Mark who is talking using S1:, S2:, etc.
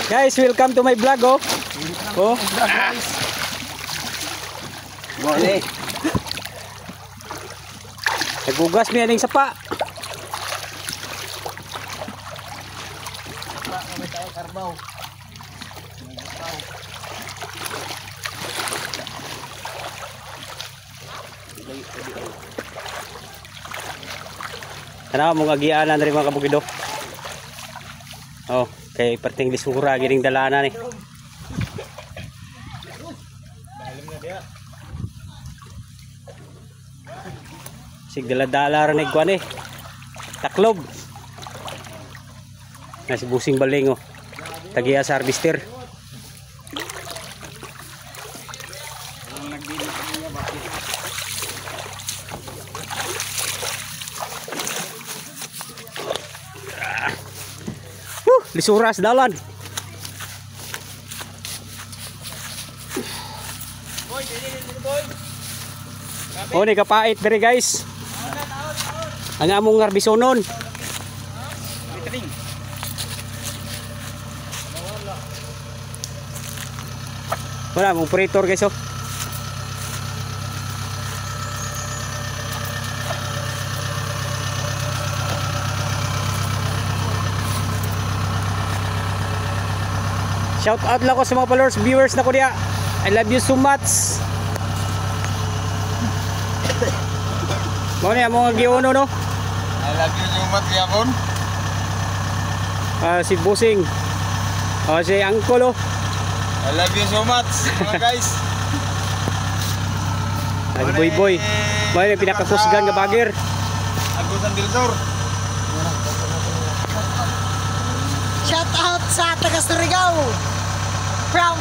S1: Guys, welcome to my vlog, oh. Oh. Mole. Nagugas mi aning sapa.
S2: Karbaw.
S1: Ano mong agianan rin mga kabukido. Oh, kay perting lisura gining dalanan ni. Sig dala-dala ra nig kuan eh. Taklob. Na si busing baling oh. Tagiya sa harvester. Lisura sa dalan. Oh, ni kapait diri guys. Ang among ngarbisonon. Wala mong operator guys oh. Shout out lang ko sa mga followers, viewers na ko diya. I love you so much. Mo ni among giuno no.
S2: I love you so much, yapon.
S1: Si Busing. Si Angkol oh.
S2: I love you so much, mga guys.
S1: Ay boy boy. Mo ni pinakakusgan nga bagger.
S2: Agusan Dildor.
S3: Shout out sa taga Surigao from